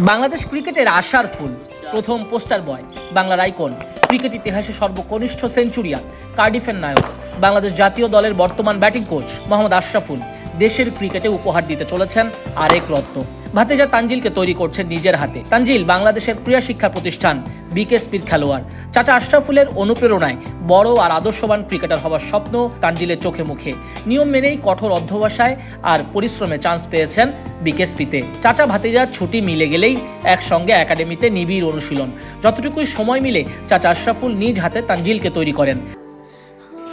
বাংলাদেশ ক্রিকেটের আশার ফুল, প্রথম পোস্টার বয়, বাংলার আইকন, ক্রিকেট ইতিহাসে সর্বকনিষ্ঠ সেঞ্চুরিয়ান, কার্ডিফের নায়ক, বাংলাদেশ জাতীয় দলের বর্তমান ব্যাটিং কোচ মোহাম্মদ আশরাফুল দেশের ক্রিকেটে উপহার দিতে চলেছেন আরেক রত্ন। ভাতিজা তানজিলকে তৈরি করছেন নিজের হাতে। তানজিল বাংলাদেশের ক্রীড়া শিক্ষা প্রতিষ্ঠান বিকেএসপির খেলোয়াড়। চাচা আশরাফুলের অনুপ্রেরণায় বড় আর আদর্শবান ক্রিকেটার হওয়ার স্বপ্ন তানজিলের চোখে মুখে। নিয়ম মেনেই কঠোর অধ্যবসায় আর পরিশ্রমে চান্স পেয়েছেন বিকেএসপিতে। চাচা ভাতিজার ছুটি মিলে গেলেই একসঙ্গে একাডেমিতে নিবিড় অনুশীলন। যতটুকুই সময় মিলে চাচা আশরাফুল নিজ হাতে তানজিলকে তৈরি করেন।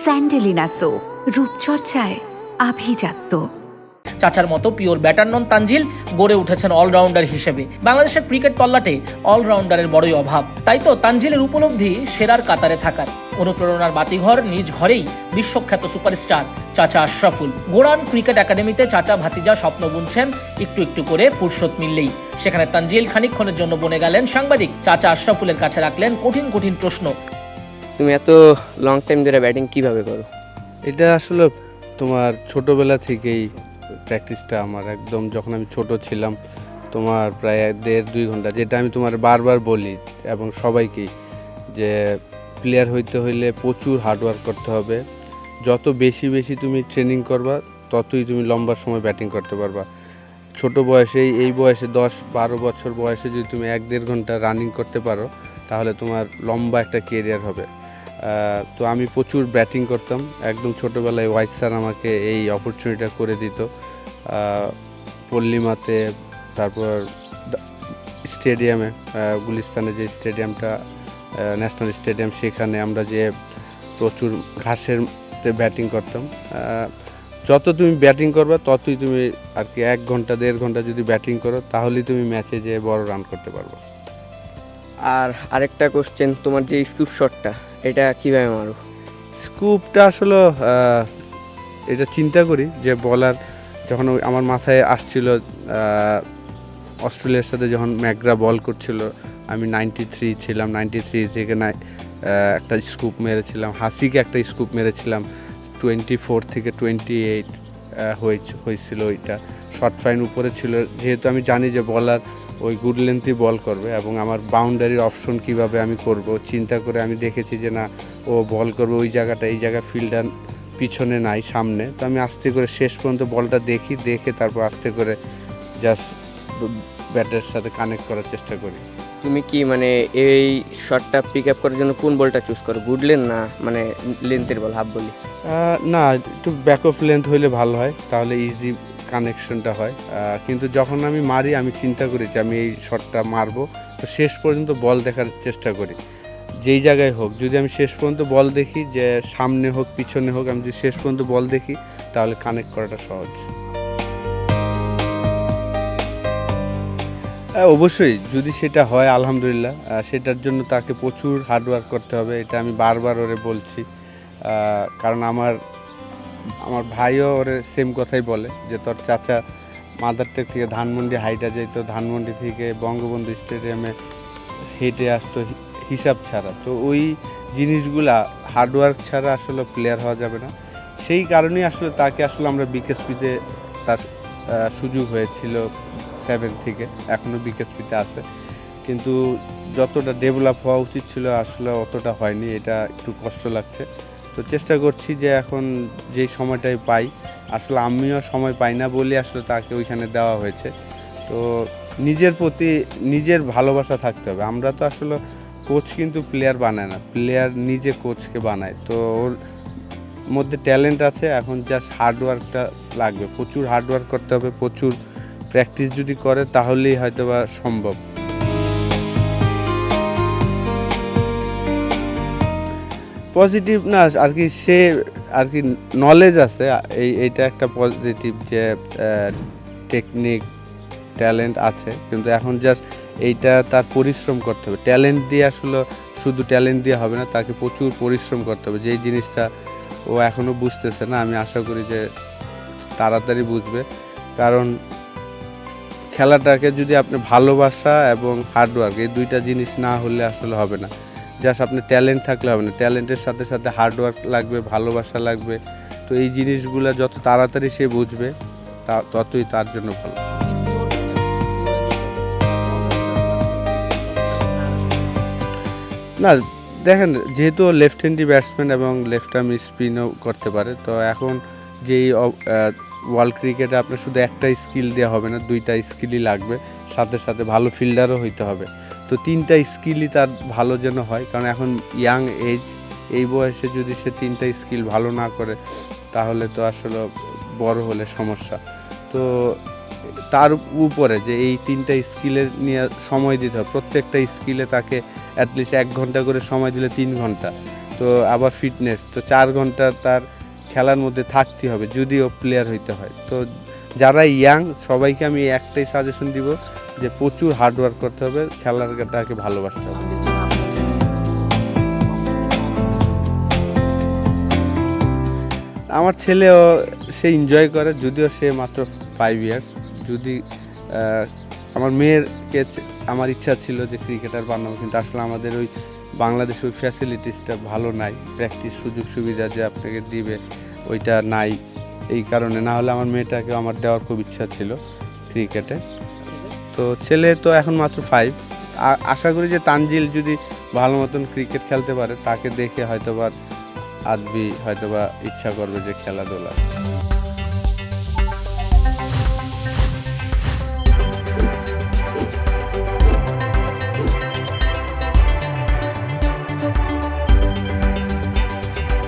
স্যান্ডেলিনা সো, রূপচর্চায় আভিজাত্য। চাচার মতো পিওর ব্যাটার নন তানজিল, গড়ে উঠেছেন অলরাউন্ডার হিসেবে। বাংলাদেশের ক্রিকেট তল্লাটে অলরাউন্ডারের বড়ই অভাব, তাই তো তানজিলের উপলব্ধি সেরার কাতারে থাকার। অনুপ্রেরণার বাতিঘর নিজ ঘরেই বিশ্বখ্যাত সুপারস্টার চাচা আশরাফুল। গোড়ান ক্রিকেট একাডেমিতে চাচা ভাতিজা স্বপ্ন বুনছেন একটু একটু করে ফুরসত মিললেই। সেখানে তানজিল খানিকক্ষণের জন্য বনে গেলেন সাংবাদিক। চাচা আশরাফুলের কাছে রাখলেন কঠিন কঠিন প্রশ্ন। তুমি এত লং টাইম ধরে ব্যাটিং কিভাবে করো? এটা আসলে তোমার ছোটোবেলা থেকেই প্র্যাকটিসটা আমার একদম, যখন আমি ছোট ছিলাম তোমার প্রায় 1.5-2 ঘন্টা, যেটা আমি তোমার বারবার বলি এবং সবাইকেই, যে প্লেয়ার হইতে হইলে প্রচুর হার্ডওয়ার্ক করতে হবে। যত বেশি বেশি তুমি ট্রেনিং করবা ততই তুমি লম্বা সময় ব্যাটিং করতে পারবা। ছোট বয়সেই, এই বয়সে 10-12 বছর বয়সে যদি তুমি 1-1.5 ঘন্টা রানিং করতে পারো তাহলে তোমার লম্বা একটা কেরিয়ার হবে। তো আমি প্রচুর ব্যাটিং করতাম একদম ছোটোবেলায়। ওয়াইস স্যার আমাকে এই অপরচুনিটিটা করে দিত পল্লিমাতে, তারপর স্টেডিয়ামে, গুলিস্তানে যে স্টেডিয়ামটা ন্যাশনাল স্টেডিয়াম, সেখানে আমরা যে প্রচুর ঘাসের ব্যাটিং করতাম। যত তুমি ব্যাটিং করবা ততই তুমি আর কি 1 ঘন্টা 1.5 ঘন্টা যদি ব্যাটিং করো তাহলেই তুমি ম্যাচে যেয়ে বড় রান করতে পারবো। আর আরেকটা কোশ্চেন, তোমার যে স্কুপ শটটা এটা কিভাবে মারো? স্কুপটা আসলে এটা চিন্তা করি যে বলার যখন আমার মাথায় আসছিল, অস্ট্রেলিয়ার সাথে যখন ম্যাকগ্রা বল করছিল, আমি 93 ছিলাম, 93 থেকে একটা স্কুপ মেরেছিলাম। হাসিকে একটা স্কুপ মেরেছিলাম 24 থেকে 28 হয়েছিল। ওইটা শর্ট ফাইন উপরে ছিল, যেহেতু আমি জানি যে বলার ওই গুড লেন্থি বল করবে এবং আমার বাউন্ডারির অপশন কিভাবে আমি করব চিন্তা করে আমি দেখেছি যে না, ও বল করবে ওই জায়গাটা, এই জায়গায় ফিল্ডার পিছনে নাই, সামনে। তো আমি আস্তে করে শেষ পর্যন্ত বলটা দেখে তারপর আস্তে করে জাস্ট ব্যাটের সাথে কানেক্ট করার চেষ্টা করি। তুমি কি মানে এই শটটা পিক আপ করার জন্য কোন বলটা চুজ করো? গুড লেন্থ না মানে লেন্থের বল, হাফ বলি? না, একটু ব্যাক অফ লেন্থ হইলে ভালো হয়, তাহলে ইজি কানেকশনটা হয়। কিন্তু যখন আমি মারি আমি চিন্তা করি যে আমি এই শটটা মারবো, তো শেষ পর্যন্ত বল দেখার চেষ্টা করি। যেই জায়গায় হোক, যদি আমি শেষ পর্যন্ত বল দেখি, যে সামনে হোক পিছনে হোক, আমি যদি শেষ পর্যন্ত বল দেখি তাহলে কানেক্ট করাটা সহজ। অবশ্যই যদি সেটা হয় আলহামদুলিল্লাহ, সেটার জন্য তাকে প্রচুর হার্ডওয়ার্ক করতে হবে, এটা আমি বারবার ওরে বলছি। কারণ আমার ভাইও ওরে সেম কথাই বলে যে তোর চাচা মাদারটেক থেকে ধানমন্ডি হাইটা যেত, ধানমন্ডি থেকে বঙ্গবন্ধু স্টেডিয়ামে হেঁটে আসতো হিসাব ছাড়া। তো ওই জিনিসগুলা হার্ডওয়ার্ক ছাড়া আসলে প্লেয়ার হওয়া যাবে না। সেই কারণেই আসলে তাকে আসলে আমরা বিকেএসপিতে তার সুযোগ হয়েছিল 7 থেকে, এখনও বিকেএসপিতে আছে, কিন্তু যতটা ডেভেলপ হওয়া উচিত ছিল আসলে অতটা হয়নি, এটা একটু কষ্ট লাগছে। তো চেষ্টা করছি যে এখন যেই সময়টাই পাই, আসলে আমিও সময় পাই না বলে আসলে তাকে ওইখানে দেওয়া হয়েছে। তো নিজের প্রতি নিজের ভালোবাসা থাকতে হবে। আমরা তো আসলে কোচ কিন্তু প্লেয়ার বানায় না, প্লেয়ার নিজে কোচকে বানায়। তো ওর মধ্যে ট্যালেন্ট আছে, এখন জাস্ট হার্ডওয়ার্কটা লাগবে, প্রচুর হার্ডওয়ার্ক করতে হবে, প্রচুর প্র্যাকটিস যদি করে তাহলেই হয়তো বা সম্ভব। পজিটিভ না আর কি, সে আর কি নলেজ আছে, এইটা একটা পজিটিভ, যে টেকনিক ট্যালেন্ট আছে, কিন্তু এখন জাস্ট এইটা তার পরিশ্রম করতে হবে। ট্যালেন্ট দিয়ে আসলে শুধু ট্যালেন্ট দিয়ে হবে না, তাকে প্রচুর পরিশ্রম করতে হবে, যেই জিনিসটা ও এখনও বুঝতেছে না। আমি আশা করি যে তাড়াতাড়ি বুঝবে, কারণ খেলাটাকে যদি আপনি ভালোবাসা এবং হার্ডওয়ার্ক, এই দুইটা জিনিস না হলে আসলে হবে না। জাস্ট আপনার ট্যালেন্ট থাকলে হবে না, ট্যালেন্টের সাথে সাথে হার্ডওয়ার্ক লাগবে, ভালোবাসা লাগবে। তো এই জিনিসগুলো যত তাড়াতাড়ি সে বুঝবে ততই তার জন্য ভালো। না দেখেন, যেহেতু লেফট হ্যান্ডি ব্যাটসম্যান এবং লেফট আর্ম স্পিনও করতে পারে, তো এখন যেই ওয়ার্ল্ড ক্রিকেটে আপনার শুধু একটা স্কিল দেওয়া হবে না, দুইটা স্কিলই লাগবে, সাথে সাথে ভালো ফিল্ডারও হইতে হবে। তো তিনটা স্কিলই তার ভালো যেন হয়, কারণ এখন ইয়াং এজ, এই বয়সে যদি সে তিনটা স্কিল ভালো না করে তাহলে তো আসলে বড় হলে সমস্যা। তো তার উপরে যে এই তিনটা স্কিলের নিয়ে সময় দিতে হবে, প্রত্যেকটা স্কিলে তাকে অ্যাটলিস্ট 1 ঘন্টা করে সময় দিলে 3 ঘন্টা, তো আবার ফিটনেস, তো 4 ঘন্টা তার খেলার মধ্যে থাকতে হবে যদিও প্লেয়ার হইতে হয়। তো যারা ইয়াং সবাইকে আমি একটাই সাজেশন দিব যে প্রচুর হার্ডওয়ার্ক করতে হবে, খেলাটাকে ভালোবাসতে হবে। আমার ছেলেও সে এনজয় করে, যদিও সে মাত্র 5 ইয়ার্স। যদি আমার মেয়েরকে আমার ইচ্ছা ছিল যে ক্রিকেটার বানাবো, কিন্তু আসলে আমাদের ওই বাংলাদেশে ওই ফ্যাসিলিটিসটা ভালো নাই, প্র্যাকটিস সুযোগ সুবিধা যে আপনাকে দিবে ওইটা নাই। এই কারণে, না হলে আমার মেয়েটাকে আমার দেওয়ার খুব ইচ্ছা ছিল ক্রিকেটে। তো ছেলে তো এখন মাত্র 5। আশা করি যে তানজিল যদি ভালো মতন ক্রিকেট খেলতে পারে, তাকে দেখে হয়তোবা আদবি হয়তোবা ইচ্ছা করবে যে খেলাধুলা।